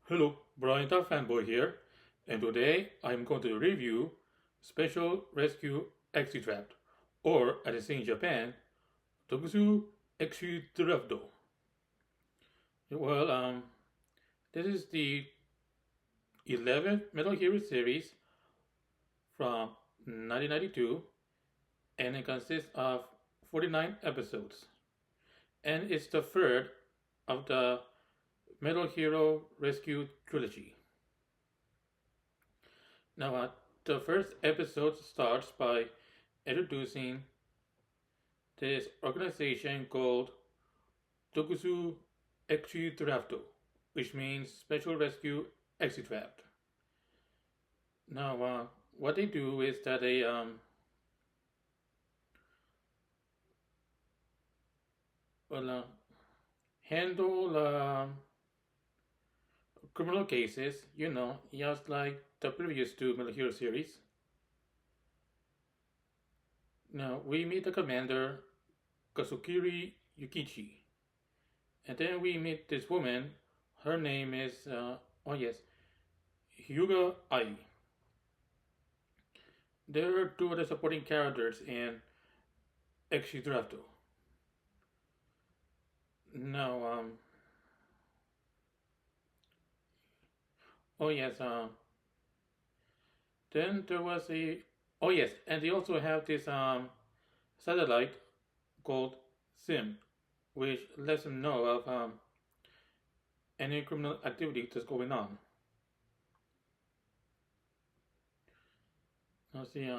Hello, Brian the Fanboy here, and today I'm going to review Special Rescue Exceedraft, or as they say in Japan, Tokuso Exceedrafto. Well, this is the 11th Metal Hero series from 1992, and it consists of 49 episodes, and it's the third of the Metal Hero Rescue trilogy. Now, the first episode starts by introducing this organization called Tokuso Exceedrafto, which means Special Rescue Exeedraft. Now, what they do is that they well, handle criminal cases, just like the previous two Metal Hero series. Now, we meet the commander, Kazukiri Yukichi, and then we meet this woman. Her name is, oh yes, Hyuga Ai. There are two other supporting characters in Exeedrafto. Now, oh yes, then there was a, oh yes, and they also have this satellite called SIM, which lets them know of any criminal activity that's going on. Now see,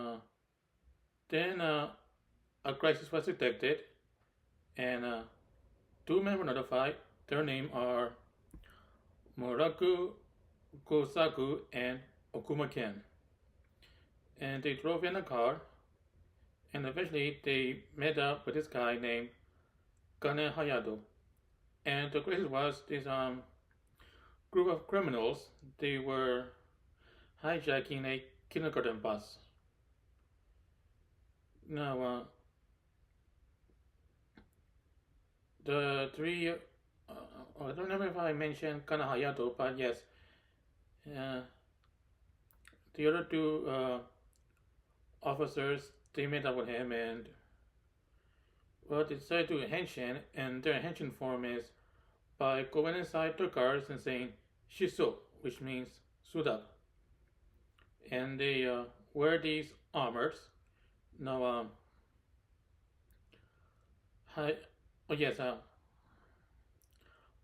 then a crisis was detected, and two men were notified. Their names are Muraku Kosaku and Okuma Ken. And they drove in a car, and eventually they met up with this guy named Kane Hayato. And the crisis was this group of criminals. They were hijacking a kindergarten bus. Now, the three, I don't remember if I mentioned Kana Hayato, but yes, uh, the other two officers, they met up with him and, well, they decided to henshin, and their henshin form is by going inside their cars and saying Shiso, which means suit up. And they wear these armors. Now, hi, oh yes,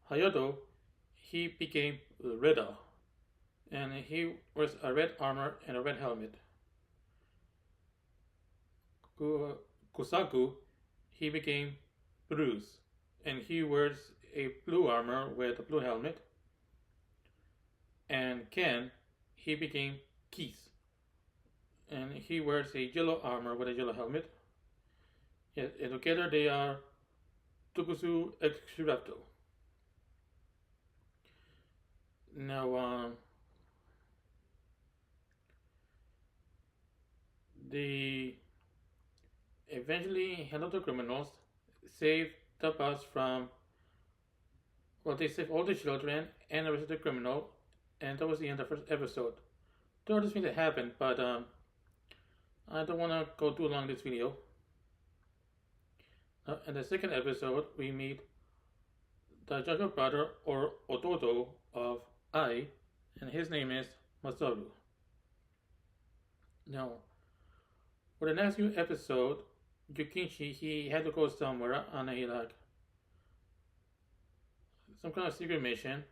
Hayato, he became Reda, and he wears a red armor and a red helmet. Kusaku, he became Bruce, and he wears a blue armor with a blue helmet. And Ken, he became Keith, and he wears a yellow armor with a yellow helmet. Yes, and together they are Tokuso Exceedrafto. Now, they eventually handled the criminals, saved the bus from, well, they saved all the children and arrested the criminal, and that was the end of the first episode. There are other things that happened, but I don't want to go too long in this video. In the second episode, we meet the younger brother or Ototo of Ai, and his name is Masaru. Now, for the next few episodes, Yukichi, he had to go somewhere on a like some kind of secret mission,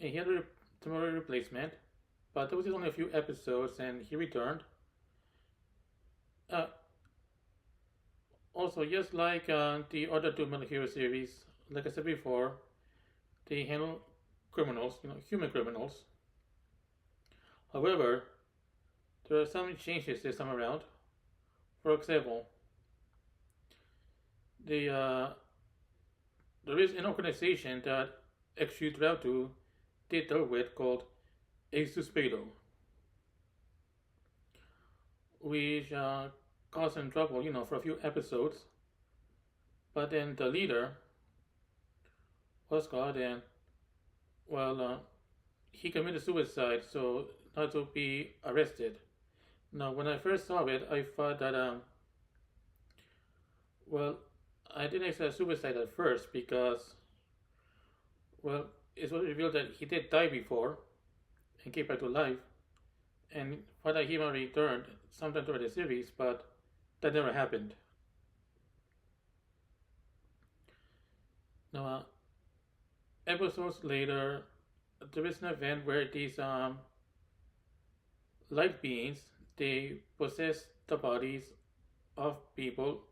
and he had a temporary replacement. But there was only a few episodes, and he returned. Uh, Also, just like the other two Metal Hero series, like I said before, they handle criminals, human criminals. However, there are some changes this time around. For example, there is an organization that Exceedraft did deal with called Exuspado, which caused some trouble, for a few episodes. But then the leader was caught, and well, he committed suicide so not to be arrested. Now, when I first saw it, I thought that, well, I didn't expect suicide at first because, well, it was revealed that he did die before and came back to life, and thought that he might returned sometime during the series, but that never happened. Now, episodes later, there is an event where these light beings they possess the bodies of people.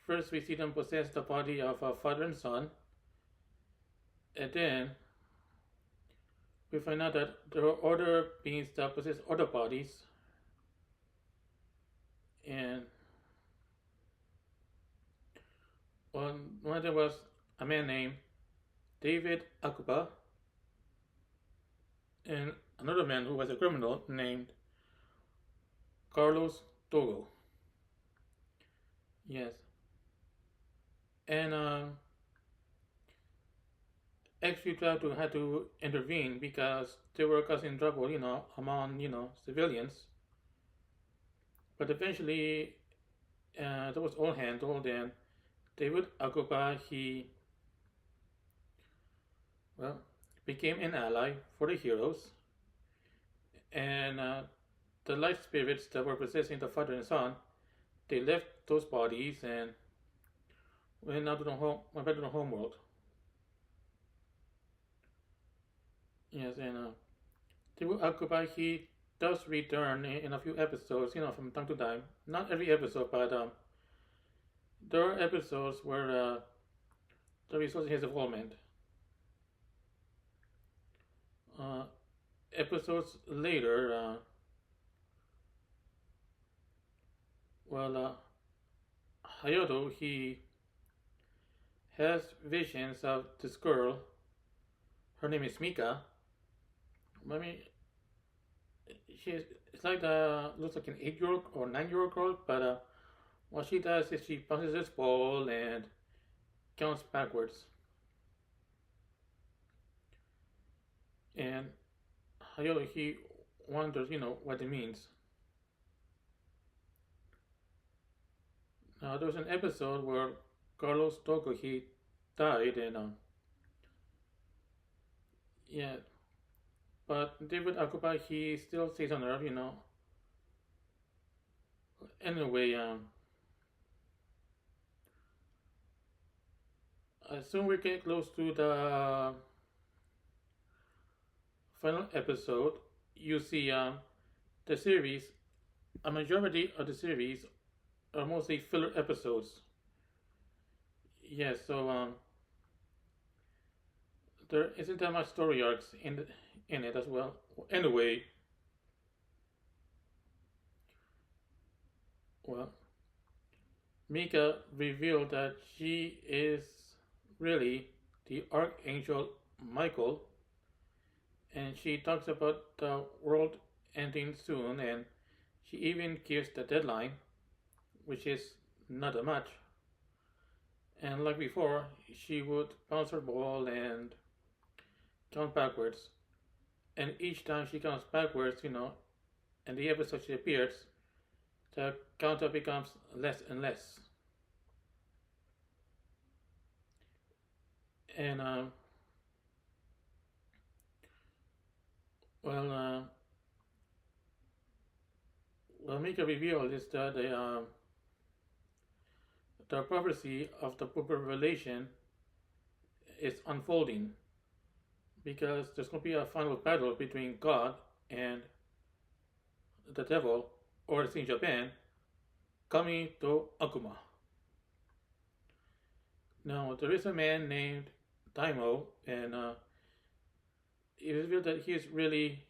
First, we see them possess the body of a father and son, and then we find out that there are other beings that possess other bodies, and one of them was a man named David Akuba, and another man who was a criminal named Carlos Togo. Yes, and Exeedraft had to intervene because they were causing trouble, among civilians. But eventually, that was all handled, and David Akuba he well became an ally for the heroes, and the life spirits that were possessing the father and son, they left those bodies and went back to the home world. Yes, and David Akuba he does return in a few episodes, from time to time. Not every episode, but there are episodes where there results in his involvement. Uh, Episodes later, well, Hayato he has visions of this girl. Her name is Mika. I mean, she's it's like looks like an 8-year-old or 9-year-old girl, but what she does is she bounces this ball and counts backwards. And Hayato he wonders, what it means. Now there was an episode where Carlos Togo he died, and yeah, but David Akuba he still stays on Earth. Anyway, as soon we get close to the final episode, you see the series. A majority of the series are mostly filler episodes. Yes, so there isn't that much story arcs in it as well. Anyway, well, Mika revealed that she is really the Archangel Michael, and she talks about the world ending soon, and she even gives the deadline, which is not a much. And like before, she would bounce her ball and count backwards. And each time she counts backwards, and the episode she appears, the counter becomes less and less. And well, what Mika revealed is that the prophecy of the book of Revelation is unfolding because there's going to be a final battle between God and the devil, or as in Japan, Kami to Akuma. Now, there is a man named Daimo, and it is revealed that he is really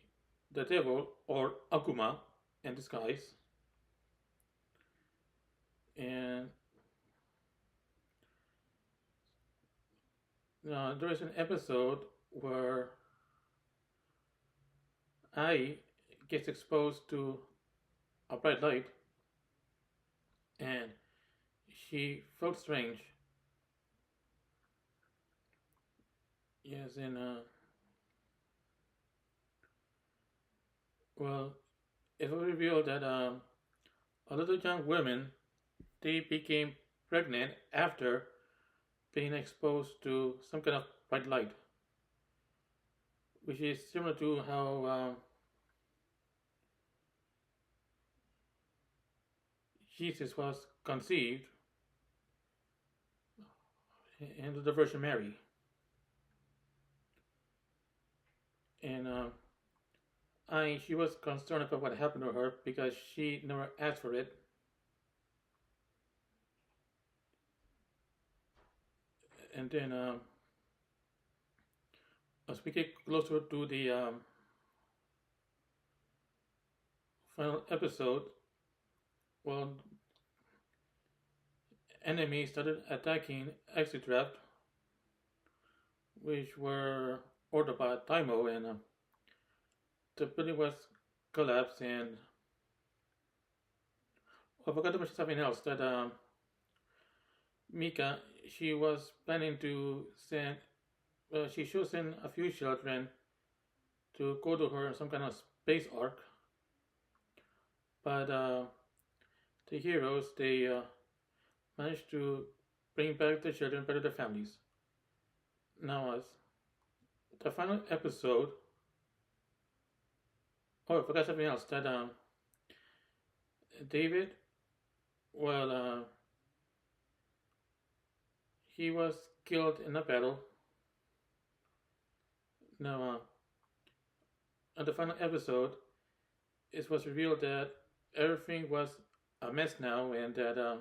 the devil, or Akuma, in disguise. And there is an episode where Ai gets exposed to a bright light, and she felt strange. Yes, and Well, it was revealed that a lot of young women they became pregnant after being exposed to some kind of bright light, which is similar to how Jesus was conceived into the Virgin Mary. And she was concerned about what happened to her because she never asked for it. And then, as we get closer to the final episode, well, enemies started attacking Exceedraft, which were ordered by Taimo, and the building was collapsed. And I forgot to mention something else that Mika, she was planning to send, she should send a few children to go to her some kind of space arc, but the heroes they managed to bring back the children back to their families. Now, as the final episode, oh, I forgot something else. That David, well, he was killed in a battle. Now, on the final episode, it was revealed that everything was a mess now, and that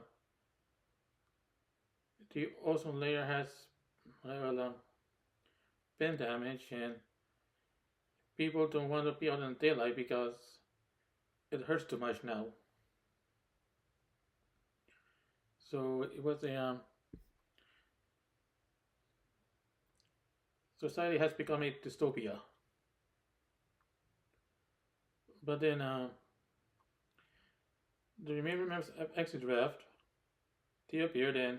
the ozone layer has well, been damaged, and people don't want to be out in daylight because it hurts too much now. So it was a society has become a dystopia. But then the remaining members of Exceedraft they appeared and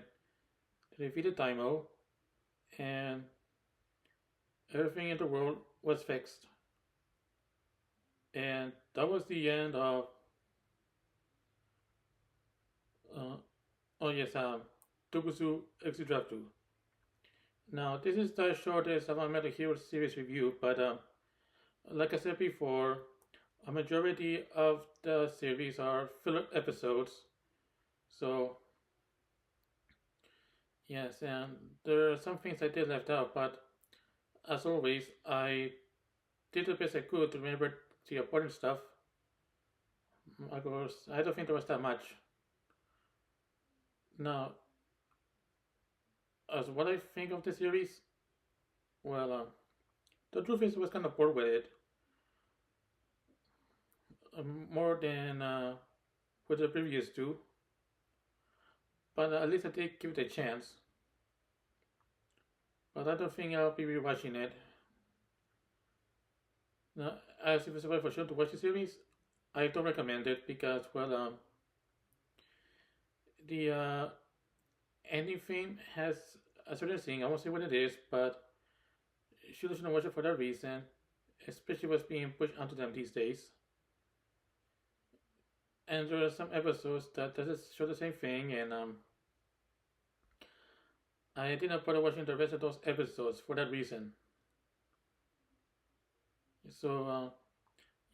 defeated Taimo, and everything in the world was fixed. And that was the end of oh yes, Tokuso Exceedraft 2. Now this is the shortest of our Metal Hero series review, but like I said before, a majority of the series are filler episodes. So yes, and there are some things I did left out, but as always, I did the best I could to remember the important stuff. Of course, I don't think there was that much. Now, as what I think of the series, well, the truth is I was kind of bored with it. More than with the previous two. But at least I did give it a chance. But I don't think I'll be rewatching it. Now, as if it's for sure to watch the series, I don't recommend it because, well, the ending theme has a certain thing. I won't say what it is, but you shouldn't watch it for that reason, especially what's being pushed onto them these days. And there are some episodes that does show the same thing, and I didn't bother watching the rest of those episodes for that reason. So,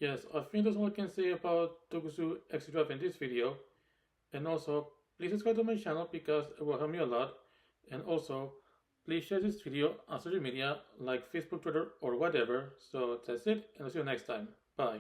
yes, I think that's all I can say about Tokuso Exceedraft in this video. And also, please subscribe to my channel because it will help me a lot. And also, please share this video on social media like Facebook, Twitter, or whatever. So that's it, and I'll see you next time. Bye.